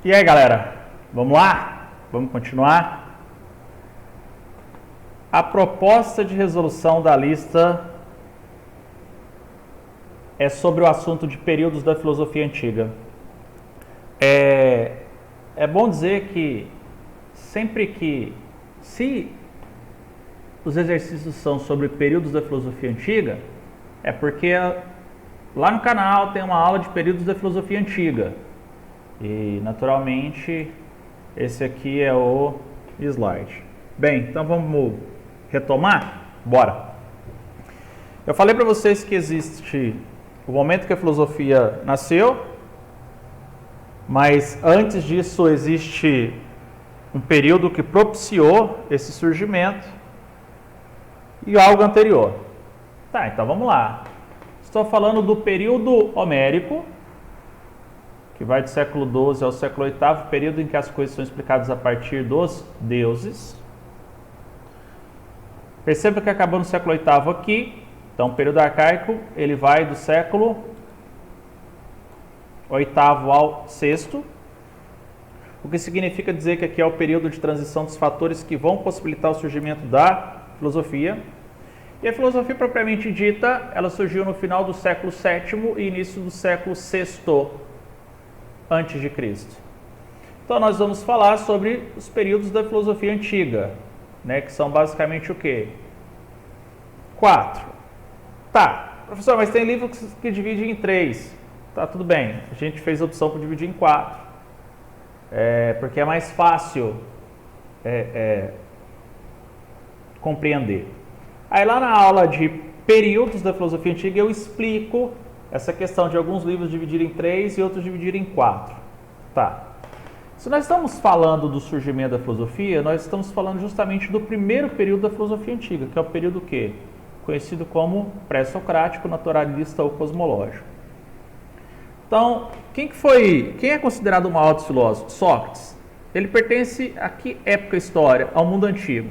E aí, galera, vamos lá? Vamos continuar? A proposta de resolução da lista é sobre o assunto de períodos da filosofia antiga. É bom dizer que se os exercícios são sobre períodos da filosofia antiga, é porque lá no canal tem uma aula de períodos da filosofia antiga. E, naturalmente, esse aqui é o slide. Bem, então vamos retomar? Bora! Eu falei para vocês que existe o momento que a filosofia nasceu, mas antes disso existe um período que propiciou esse surgimento e algo anterior. Tá, então vamos lá. Estou falando do período homérico, que vai do século XII ao século VIII, período em que as coisas são explicadas a partir dos deuses. Perceba que acabou no século VIII aqui, então o período arcaico ele vai do século VIII ao VI, o que significa dizer que aqui é o período de transição dos fatores que vão possibilitar o surgimento da filosofia. E a filosofia propriamente dita, ela surgiu no final do século VII e início do século VI antes de Cristo. Então nós vamos falar sobre os períodos da filosofia antiga, né, que são basicamente o quê? 4. Tá, professor, mas tem livro que divide em 3. Tá, tudo bem. A gente fez a opção por dividir em 4. Porque é mais fácil compreender. Aí lá na aula de períodos da filosofia antiga eu explico essa questão de alguns livros dividirem em 3 e outros dividirem em 4. Tá. Se nós estamos falando do surgimento da filosofia, nós estamos falando justamente do primeiro período da filosofia antiga, que é o período quê? Conhecido como pré-socrático, naturalista ou cosmológico. Então, quem é considerado o maior dos filósofos? Sócrates. Ele pertence a que época histórica? Ao mundo antigo.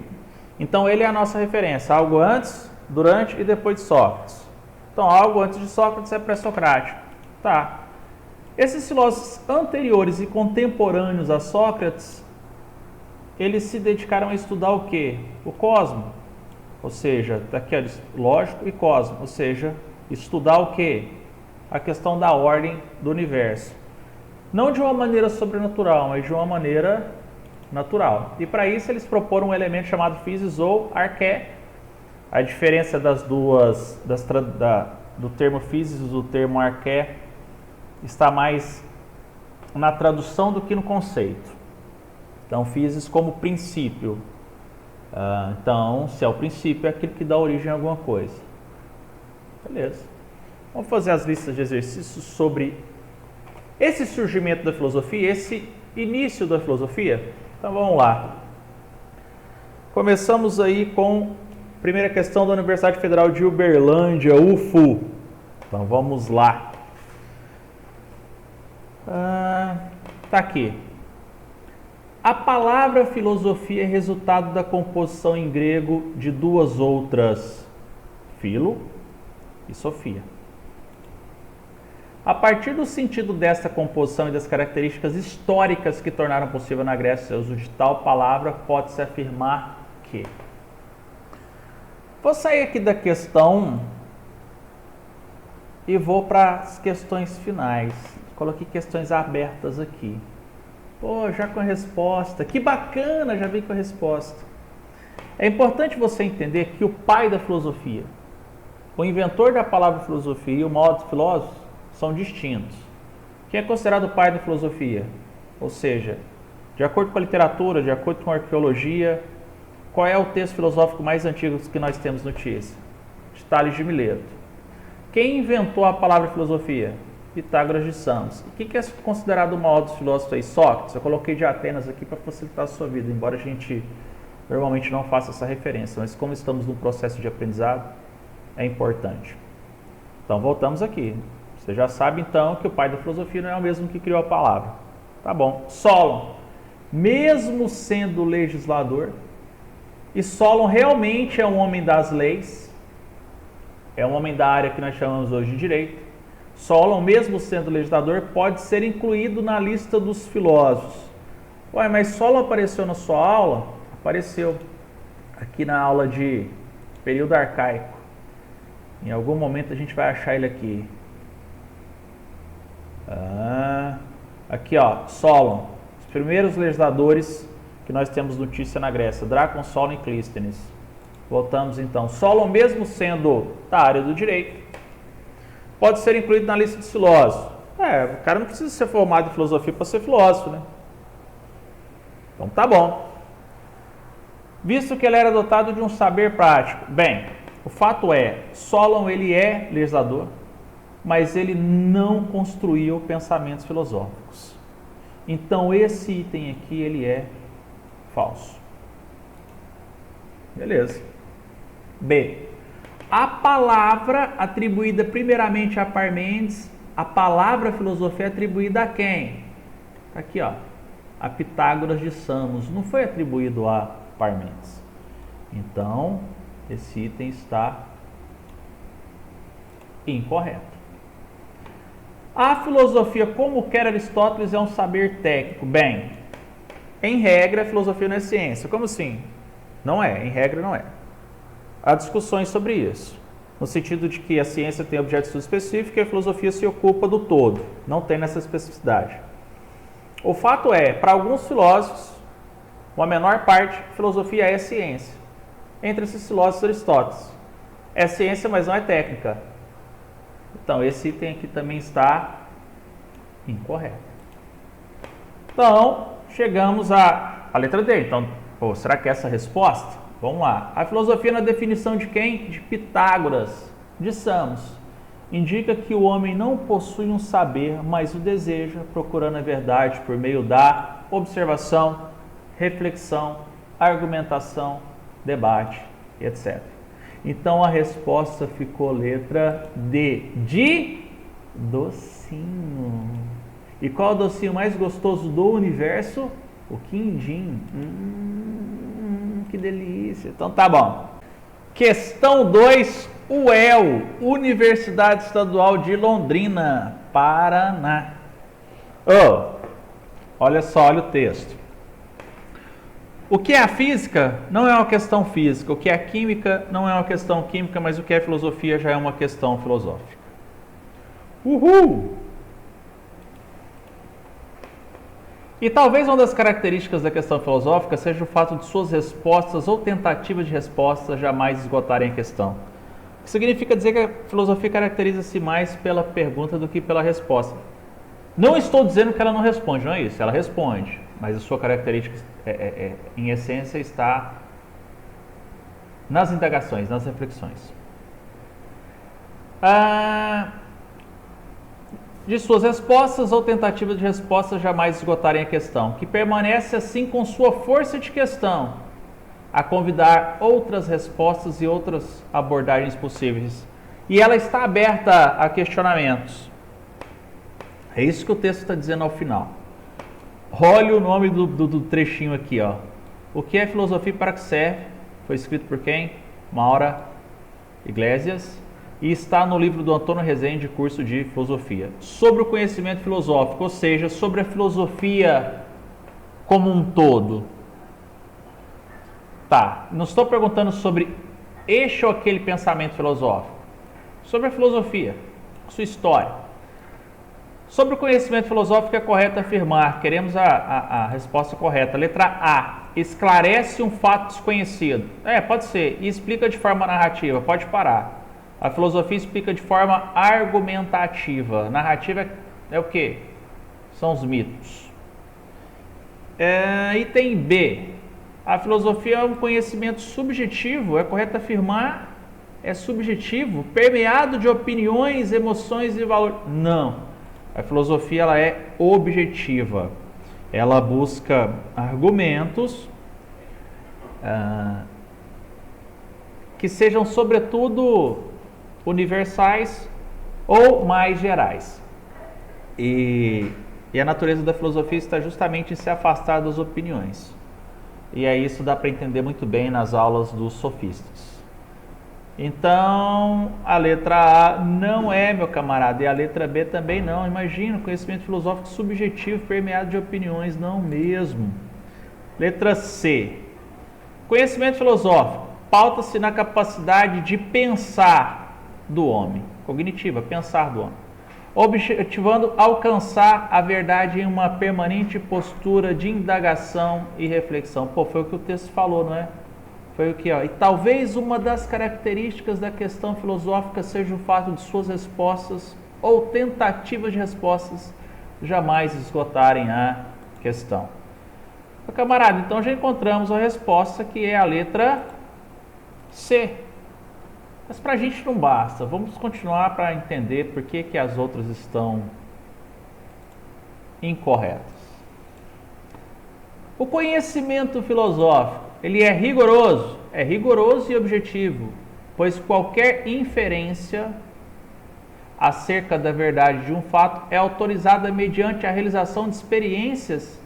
Então, ele é a nossa referência, algo antes, durante e depois de Sócrates. Então, algo antes de Sócrates é pré-socrático. Tá. Esses filósofos anteriores e contemporâneos a Sócrates, eles se dedicaram a estudar o quê? O cosmo. Ou seja, daqui é lógico e cosmo. Ou seja, estudar o quê? A questão da ordem do universo. Não de uma maneira sobrenatural, mas de uma maneira natural. E para isso eles proporam um elemento chamado physis ou arché. A diferença do termo physis e do termo arché está mais na tradução do que no conceito. Então, physis como princípio. Então, se é o princípio, é aquilo que dá origem a alguma coisa. Beleza. Vamos fazer as listas de exercícios sobre esse surgimento da filosofia, esse início da filosofia. Então, vamos lá. Começamos aí com a primeira questão da Universidade Federal de Uberlândia, UFU. Então, vamos lá. Tá aqui. A palavra filosofia é resultado da composição em grego de duas outras, filo e sofia. A partir do sentido desta composição e das características históricas que tornaram possível na Grécia o uso de tal palavra, pode-se afirmar que... Vou sair aqui da questão e vou para as questões finais. Coloquei questões abertas aqui. Pô, já com a resposta. Que bacana, já vem com a resposta. É importante você entender que o pai da filosofia, o inventor da palavra filosofia e o maior dos filósofos são distintos. Quem é considerado o pai da filosofia? Ou seja, de acordo com a literatura, de acordo com a arqueologia, qual é o texto filosófico mais antigo que nós temos notícia? De Tales de Mileto. Quem inventou a palavra filosofia? Pitágoras de Samos. E quem é considerado o maior dos filósofos aí? Sócrates. Eu coloquei de Atenas aqui para facilitar a sua vida, embora a gente normalmente não faça essa referência, mas como estamos num processo de aprendizado, é importante. Então, voltamos aqui. Você já sabe, então, que o pai da filosofia não é o mesmo que criou a palavra. Tá bom. Solon, mesmo sendo legislador, e Solon realmente é um homem das leis, é um homem da área que nós chamamos hoje de direito, Solon, mesmo sendo legislador, pode ser incluído na lista dos filósofos. Ué, mas Solon apareceu na sua aula? Apareceu aqui na aula de período arcaico. Em algum momento a gente vai achar ele aqui. Aqui, ó, Solon. Os primeiros legisladores que nós temos notícia na Grécia. Drácon, Solon e Clístenes. Voltamos então. Solon, mesmo sendo da área do direito, pode ser incluído na lista dos filósofos. O cara não precisa ser formado em filosofia para ser filósofo, né? Então tá bom. Visto que ele era dotado de um saber prático. Bem, o fato é, Solon ele é legislador, mas ele não construiu pensamentos filosóficos. Então esse item aqui ele é falso. Beleza. B. A palavra atribuída primeiramente a Parmênides, a palavra filosofia é atribuída a quem? Aqui, ó, a Pitágoras de Samos. Não foi atribuído a Parmênides. Então, esse item está incorreto. A filosofia, como quer Aristóteles, é um saber técnico. Bem, em regra, a filosofia não é ciência. Como assim? Não é, em regra não é. Há discussões sobre isso, no sentido de que a ciência tem objeto de estudo específico e a filosofia se ocupa do todo, não tem nessa especificidade. O fato é, para alguns filósofos, uma menor parte, filosofia é ciência. Entre esses filósofos, Aristóteles. É ciência, mas não é técnica. Então, esse item aqui também está incorreto. Então, chegamos à letra D. Então, será que é essa a resposta? Vamos lá. A filosofia, na definição de quem? De Pitágoras, de Samos, indica que o homem não possui um saber, mas o deseja, procurando a verdade por meio da observação, reflexão, argumentação, debate, etc. Então a resposta ficou letra D, de docinho. E qual é o docinho mais gostoso do universo? O quindim. Que delícia. Então tá bom. Questão 2, UEL, Universidade Estadual de Londrina, Paraná. Olha só, olha o texto. O que é a física não é uma questão física, o que é a química não é uma questão química, mas o que é filosofia já é uma questão filosófica. Uhul! E talvez uma das características da questão filosófica seja o fato de suas respostas ou tentativas de resposta jamais esgotarem a questão. O que significa dizer que a filosofia caracteriza-se mais pela pergunta do que pela resposta. Não estou dizendo que ela não responde, não é isso, ela responde, mas a sua característica, em essência, está nas indagações, nas reflexões. De suas respostas ou tentativas de resposta jamais esgotarem a questão, que permanece assim com sua força de questão, a convidar outras respostas e outras abordagens possíveis. E ela está aberta a questionamentos. É isso que o texto está dizendo ao final. Olha o nome do trechinho aqui, ó. O que é filosofia e para que serve? Foi escrito por quem? Maura Iglesias. E está no livro do Antônio Rezende, curso de filosofia. Sobre o conhecimento filosófico, ou seja, sobre a filosofia como um todo. Tá, não estou perguntando sobre este ou aquele pensamento filosófico. Sobre a filosofia, sua história. Sobre o conhecimento filosófico é correto afirmar. Queremos a resposta correta. Letra A. Esclarece um fato desconhecido. Pode ser. E explica de forma narrativa. Pode parar. A filosofia explica de forma argumentativa. Narrativa é o quê? São os mitos. Item B. A filosofia é um conhecimento subjetivo. É correto afirmar? É subjetivo, permeado de opiniões, emoções e valores. Não. A filosofia ela é objetiva. Ela busca argumentos que sejam, sobretudo, universais ou mais gerais. E a natureza da filosofia está justamente em se afastar das opiniões. E aí isso dá para entender muito bem nas aulas dos sofistas. Então, a letra A não é, meu camarada, e a letra B também não. Imagina, conhecimento filosófico subjetivo permeado de opiniões, não mesmo. Letra C. Conhecimento filosófico pauta-se na capacidade de pensar do homem, cognitiva, pensar do homem, objetivando alcançar a verdade em uma permanente postura de indagação e reflexão. Pô, foi o que o texto falou, não é? Foi o que, ó. E talvez uma das características da questão filosófica seja o fato de suas respostas ou tentativas de respostas jamais esgotarem a questão. Camarada, então já encontramos a resposta, que é a letra C. Mas para a gente não basta. Vamos continuar para entender por que as outras estão incorretas. O conhecimento filosófico, ele é rigoroso e objetivo, pois qualquer inferência acerca da verdade de um fato é autorizada mediante a realização de experiências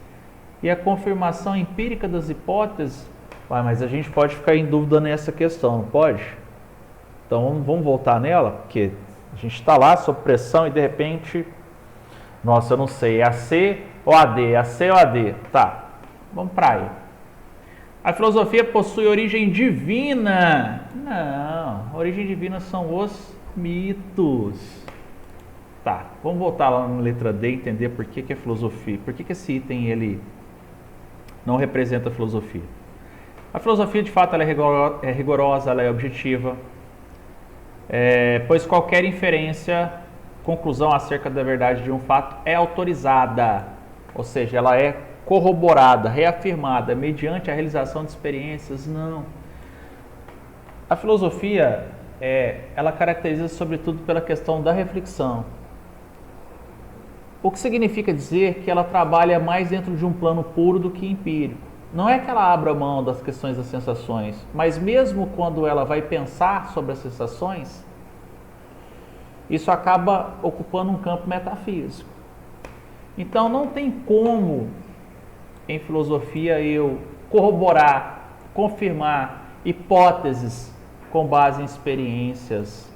e a confirmação empírica das hipóteses. Mas a gente pode ficar em dúvida nessa questão, não pode? Então vamos voltar nela, porque a gente está lá sob pressão e de repente, nossa, eu não sei, é a C ou a D? É a C ou a D? Tá, vamos para aí. A filosofia possui origem divina. Não, a origem divina são os mitos. Tá, vamos voltar lá na letra D e entender por que é filosofia. Por que esse item ele não representa a filosofia? A filosofia, de fato, ela é rigorosa, ela é objetiva, pois qualquer inferência, conclusão acerca da verdade de um fato é autorizada, ou seja, ela é corroborada, reafirmada, mediante a realização de experiências. Não. A filosofia, ela caracteriza sobretudo pela questão da reflexão, o que significa dizer que ela trabalha mais dentro de um plano puro do que empírico. Não é que ela abra mão das questões das sensações, mas mesmo quando ela vai pensar sobre as sensações, isso acaba ocupando um campo metafísico. Então não tem como, em filosofia, eu corroborar, confirmar hipóteses com base em experiências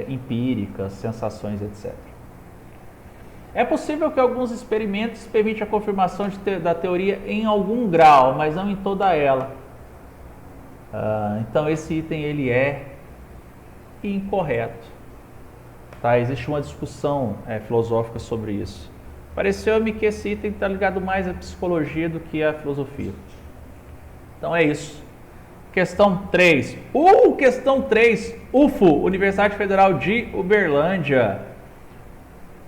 empíricas, sensações, etc. É possível que alguns experimentos permitam a confirmação da teoria em algum grau, mas não em toda ela. Então esse item ele é incorreto. Tá? Existe uma discussão filosófica sobre isso. Pareceu-me que esse item está ligado mais à psicologia do que à filosofia. Então é isso. Questão 3. Questão 3. UFO, Universidade Federal de Uberlândia.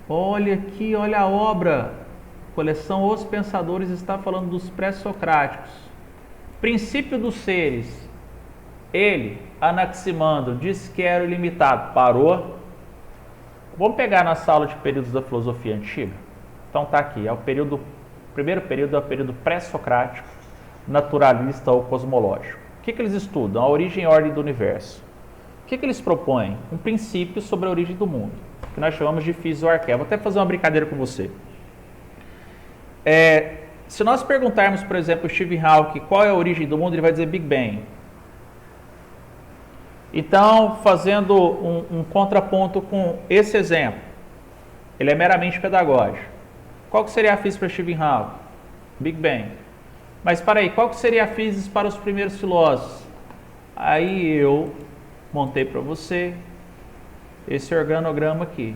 Olha aqui, olha a obra. Coleção Os Pensadores está falando dos pré-socráticos. Princípio dos seres. Ele, Anaximandro, disse que era ilimitado. Parou. Vamos pegar na sala de períodos da filosofia antiga. Então tá aqui, o primeiro período é o período pré-socrático, naturalista ou cosmológico. O que eles estudam? A origem e ordem do universo. O que eles propõem? Um princípio sobre a origem do mundo, que nós chamamos de físico-arqué. Vou até fazer uma brincadeira com você. Se nós perguntarmos, por exemplo, o Stephen Hawking qual é a origem do mundo, ele vai dizer Big Bang. Então, fazendo um contraponto com esse exemplo, ele é meramente pedagógico. Qual que seria a física para Stephen Hawking? Big Bang. Mas para aí, qual que seria a física para os primeiros filósofos? Aí eu montei para você esse organograma aqui.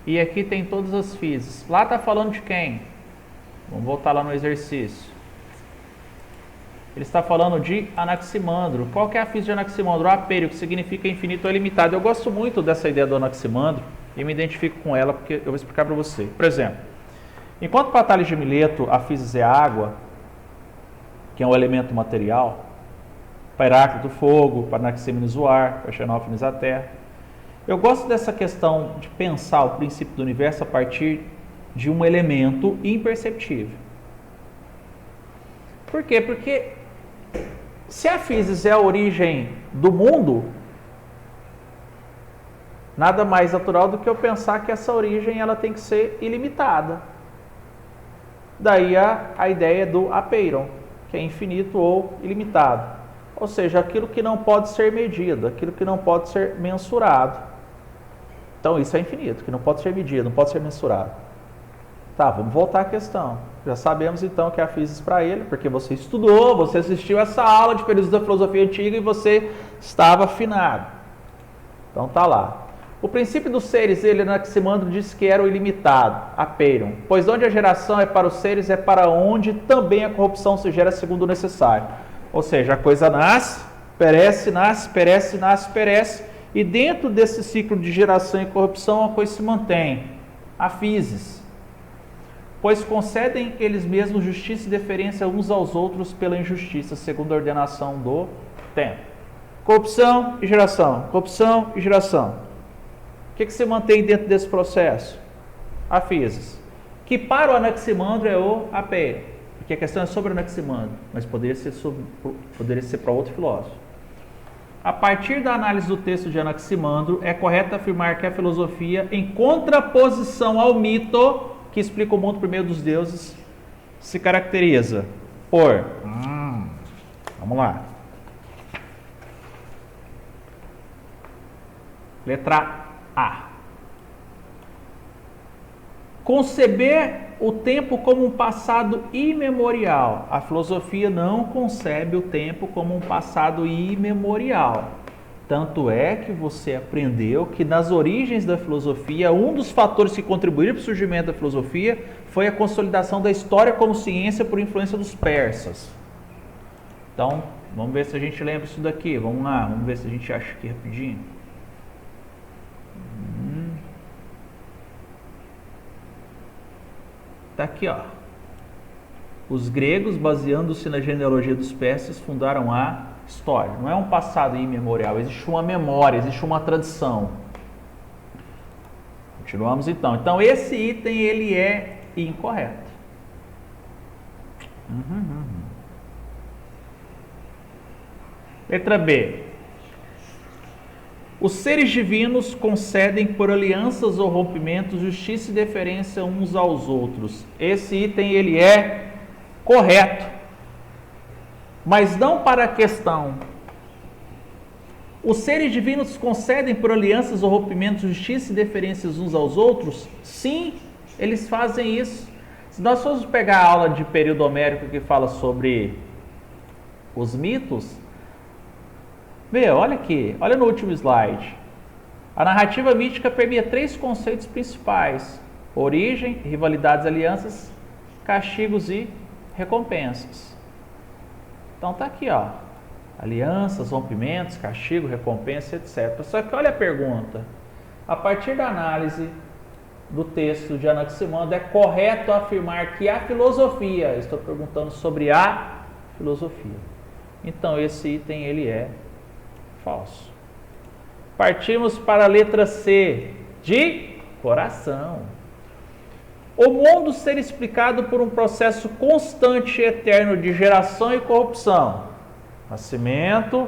E aqui tem todas as físicas. Lá está falando de quem? Vamos voltar lá no exercício. Ele está falando de Anaximandro. Qual que é a física de Anaximandro? O apério, que significa infinito ou ilimitado. Eu gosto muito dessa ideia do Anaximandro e me identifico com ela porque eu vou explicar para você. Por exemplo, enquanto para Tales de Mileto a física é a água, que é um elemento material, para Heráclito o fogo, para Anaxímenes o ar, para Xenófanes a terra. Eu gosto dessa questão de pensar o princípio do universo a partir de um elemento imperceptível. Por quê? Porque se a física é a origem do mundo, nada mais natural do que eu pensar que essa origem ela tem que ser ilimitada. Daí a ideia do apeiron, que é infinito ou ilimitado. Ou seja, aquilo que não pode ser medido, aquilo que não pode ser mensurado. Então isso é infinito, que não pode ser medido, não pode ser mensurado. Tá, vamos voltar à questão. Já sabemos então que é a physis para ele, porque você estudou, você assistiu essa aula de períodos da filosofia antiga e você estava afinado. Então tá lá. O princípio dos seres, ele, Anaximandro, disse que era o ilimitado, apeiron. Pois onde a geração é para os seres, é para onde também a corrupção se gera segundo o necessário. Ou seja, a coisa nasce, perece, nasce, perece, nasce, perece, e dentro desse ciclo de geração e corrupção a coisa se mantém. A physis. Pois concedem eles mesmos justiça e deferência uns aos outros pela injustiça, segundo a ordenação do tempo. Corrupção e geração, corrupção e geração. O que se mantém dentro desse processo? A physis. Que para o Anaximandro é o apeiron, porque a questão é sobre o Anaximandro, mas poderia ser para outro filósofo. A partir da análise do texto de Anaximandro, é correto afirmar que a filosofia, em contraposição ao mito, que explica o mundo por meio dos deuses, se caracteriza por... vamos lá. Letra A. Conceber o tempo como um passado imemorial. A filosofia não concebe o tempo como um passado imemorial. Tanto é que você aprendeu que nas origens da filosofia, um dos fatores que contribuíram para o surgimento da filosofia foi a consolidação da história como ciência por influência dos persas. Então, vamos ver se a gente lembra isso daqui. Vamos lá, vamos ver se a gente acha aqui rapidinho. Tá aqui, ó. Os gregos, baseando-se na genealogia dos persas, fundaram a história. Não é um passado imemorial, existe uma memória, existe uma tradição. Continuamos então. Então esse item ele é incorreto. Letra B. Os seres divinos concedem por alianças ou rompimentos justiça e deferência uns aos outros. Esse item ele é correto, mas não para a questão. Os seres divinos concedem por alianças ou rompimentos justiça e deferências uns aos outros? Sim, eles fazem isso. Se nós formos pegar a aula de período homérico que fala sobre os mitos, olha aqui, olha no último slide. A narrativa mítica permeia 3 conceitos principais: origem, rivalidades, alianças, castigos e recompensas. Então tá aqui, ó. Alianças, rompimentos, castigo, recompensa, etc. Só que olha a pergunta. A partir da análise do texto de Anaximandro, é correto afirmar que a filosofia, estou perguntando sobre a filosofia. Então esse item ele é falso. Partimos para a letra C, de coração. O mundo ser explicado por um processo constante e eterno de geração e corrupção. Nascimento,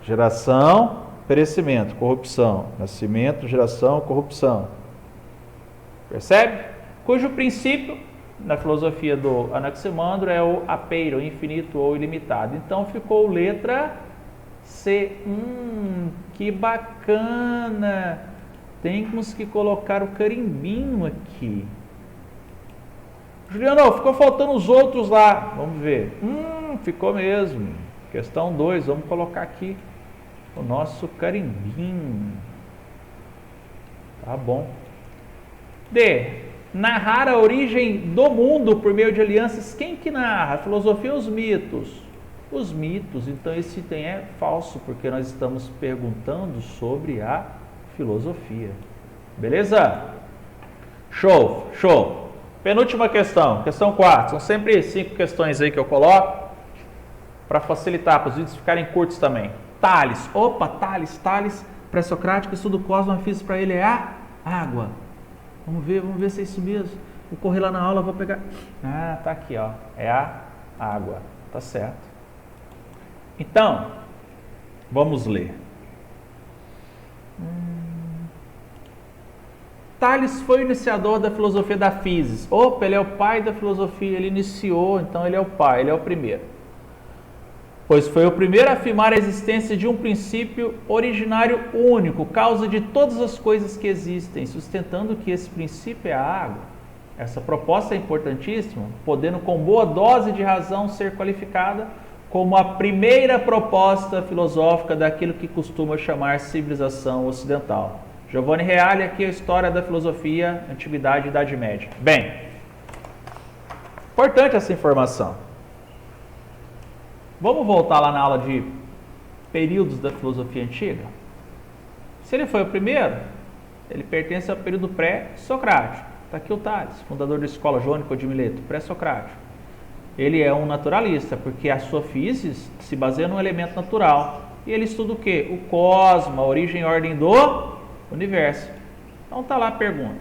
geração, perecimento, corrupção. Nascimento, geração, corrupção. Percebe? Cujo princípio, na filosofia do Anaximandro, é o apeiron, infinito ou ilimitado. Então ficou letra C. Que bacana! Temos que colocar o carimbinho aqui. Juliano, ficou faltando os outros lá. Vamos ver. Ficou mesmo. Questão 2, vamos colocar aqui o nosso carimbinho. Tá bom. D. Narrar a origem do mundo por meio de alianças. Quem que narra? A filosofia ou os mitos? Os mitos. Então esse item é falso, porque nós estamos perguntando sobre a filosofia. Beleza? Show, show. Penúltima questão, questão 4. São sempre 5 questões aí que eu coloco para facilitar, para os vídeos ficarem curtos também. Tales. Opa, Tales, pré-socrático, estudo cosmos, fiz para ele é a água. Vamos ver se é isso mesmo. Vou correr lá na aula, vou pegar. Ah, tá aqui, ó. É a água. Tá certo. Então, vamos ler. Tales foi o iniciador da filosofia da physis. Opa, ele é o pai da filosofia, ele iniciou, então ele é o pai, ele é o primeiro. Pois foi o primeiro a afirmar a existência de um princípio originário único, causa de todas as coisas que existem, sustentando que esse princípio é a água. Essa proposta é importantíssima, podendo com boa dose de razão ser qualificada como a primeira proposta filosófica daquilo que costuma chamar civilização ocidental. Giovanni Reale, aqui a história da filosofia, Antiguidade e Idade Média. Bem, importante essa informação. Vamos voltar lá na aula de períodos da filosofia antiga? Se ele foi o primeiro, ele pertence ao período pré-socrático. Está aqui o Tales, fundador da escola jônica de Mileto, pré-socrático. Ele é um naturalista, porque a sua física se baseia num elemento natural. E ele estuda o quê? O cosmos, a origem e ordem do universo. Então está lá a pergunta.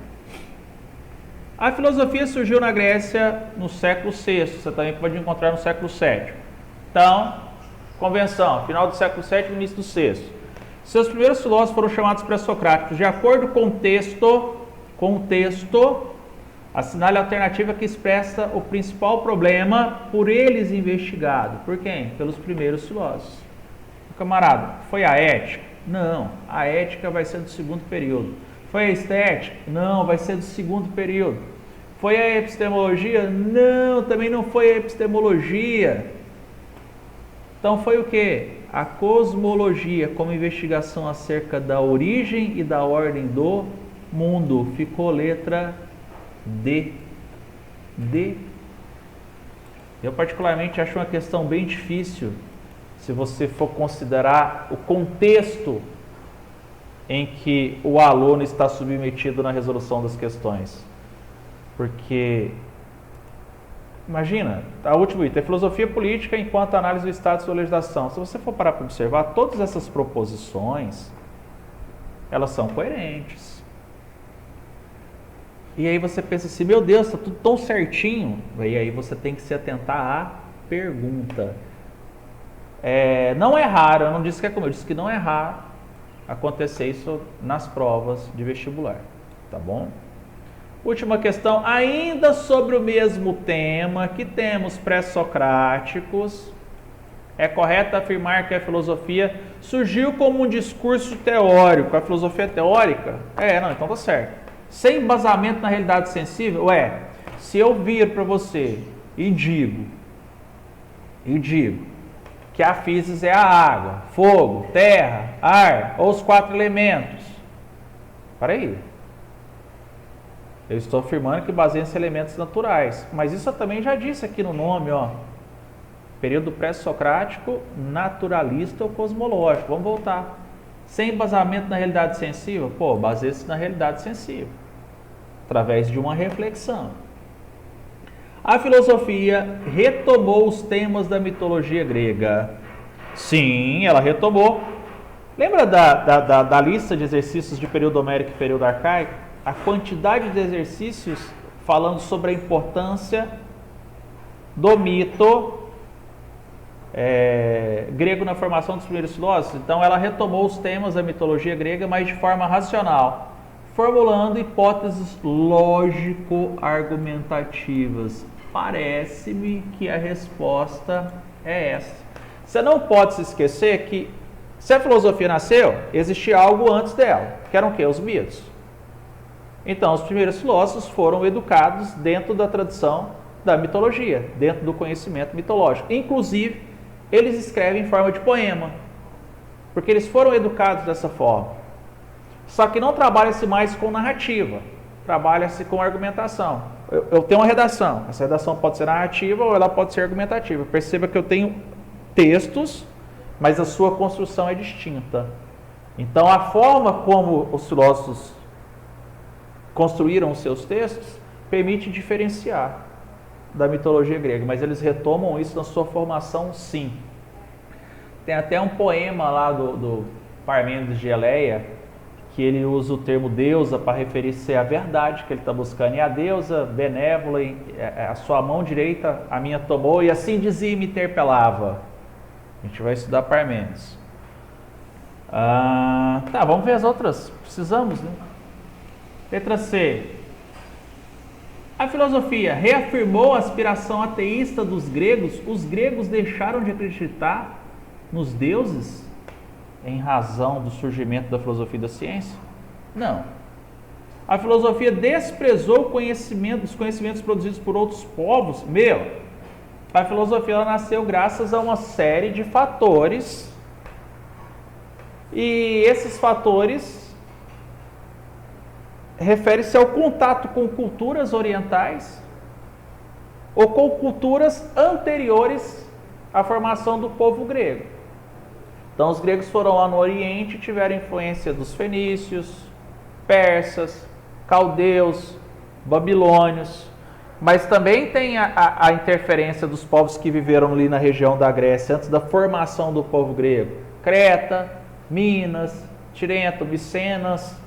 A filosofia surgiu na Grécia no século VI, você também pode encontrar no século VII. Então, convenção, final do século VII e início do VI. Seus primeiros filósofos foram chamados pré-socráticos, de acordo com o texto, assinale a alternativa que expressa o principal problema por eles investigado. Por quem? Pelos primeiros filósofos. Camarada, foi a ética? Não, a ética vai ser do segundo período. Foi a estética? Não, vai ser do segundo período. Foi a epistemologia? Não, também não foi a epistemologia. Então foi o que? A cosmologia, como investigação acerca da origem e da ordem do mundo. Ficou letra D. D. Eu particularmente acho uma questão bem difícil, se você for considerar o contexto em que o aluno está submetido na resolução das questões. Porque, imagina, a última item, filosofia política enquanto análise do Estado e sua legislação. Se você for parar para observar, todas essas proposições, elas são coerentes. E aí você pensa assim, meu Deus, está tudo tão certinho. E aí você tem que se atentar à pergunta. Não é raro, eu não disse que é como, eu disse que não é raro acontecer isso nas provas de vestibular, tá bom? Última questão, ainda sobre o mesmo tema, que temos pré-socráticos. É correto afirmar que a filosofia surgiu como um discurso teórico. A filosofia teórica? Não, então tá certo. Sem embasamento na realidade sensível? Se eu vir para você e digo que a física é a água, fogo, terra, ar, ou os 4 elementos. Para aí. Eu estou afirmando que baseia-se em elementos naturais. Mas isso eu também já disse aqui no nome, ó. Período pré-socrático, naturalista ou cosmológico. Vamos voltar. Sem embasamento na realidade sensível? Baseia-se na realidade sensível. Através de uma reflexão. A filosofia retomou os temas da mitologia grega. Sim, ela retomou. Lembra da lista de exercícios de período homérico e período arcaico? A quantidade de exercícios falando sobre a importância do mito grego na formação dos primeiros filósofos. Então ela retomou os temas da mitologia grega, mas de forma racional, formulando hipóteses lógico-argumentativas. Parece-me que a resposta é essa. Você não pode se esquecer que, se a filosofia nasceu, existia algo antes dela, que eram o quê? Os mitos. Então, os primeiros filósofos foram educados dentro da tradição da mitologia, dentro do conhecimento mitológico. Inclusive, eles escrevem em forma de poema, porque eles foram educados dessa forma. Só que não trabalha-se mais com narrativa, trabalha-se com argumentação. Eu tenho uma redação, essa redação pode ser narrativa ou ela pode ser argumentativa. Perceba que eu tenho textos, mas a sua construção é distinta. Então, a forma como os filósofos construíram os seus textos permite diferenciar da mitologia grega, mas eles retomam isso na sua formação, sim. Tem até um poema lá do Parmênides de Eleia, que ele usa o termo deusa para referir-se à verdade que ele está buscando. E a deusa benévola, a sua mão direita a minha tomou, e assim dizia e me interpelava. A gente vai estudar Parmênides. Vamos ver as outras. Precisamos, né? Letra C. A filosofia reafirmou a aspiração ateísta dos gregos. Os gregos deixaram de acreditar nos deuses em razão do surgimento da filosofia e da ciência? Não. A filosofia desprezou os conhecimentos produzidos por outros povos? A filosofia ela nasceu graças a uma série de fatores, e esses fatores referem-se ao contato com culturas orientais ou com culturas anteriores à formação do povo grego. Então, os gregos foram lá no Oriente e tiveram influência dos fenícios, persas, caldeus, babilônios, mas também tem a interferência dos povos que viveram ali na região da Grécia antes da formação do povo grego. Creta, Minas, Tirento, Micenas.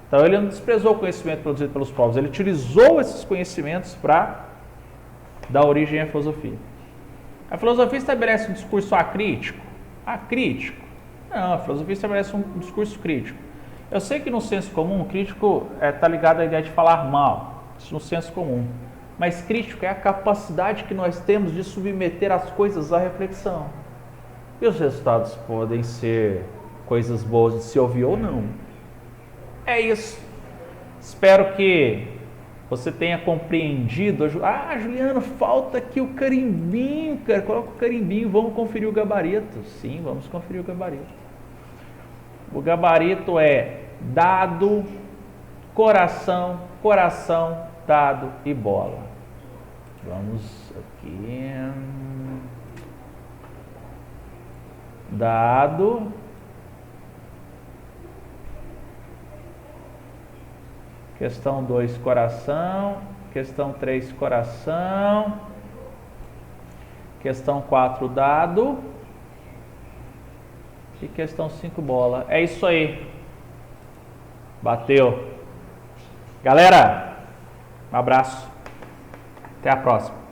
Então, ele não desprezou o conhecimento produzido pelos povos, ele utilizou esses conhecimentos para dar origem à filosofia. A filosofia estabelece um discurso acrítico? Acrítico? Não, a filosofia estabelece um discurso crítico. Eu sei que no senso comum, o crítico está ligado à ideia de falar mal, isso no senso comum. Mas crítico é a capacidade que nós temos de submeter as coisas à reflexão. E os resultados podem ser coisas boas de se ouvir ou não. É isso. Espero que você tenha compreendido. Juliano, falta aqui o carimbinho, cara. Coloca o carimbinho, vamos conferir o gabarito. Sim, vamos conferir o gabarito. O gabarito é dado, coração, coração, dado e bola. Vamos aqui. Dado. Questão 2, coração. Questão 3, coração. Questão 4, dado. E questão 5, bola. É isso aí. Bateu. Galera, um abraço. Até a próxima.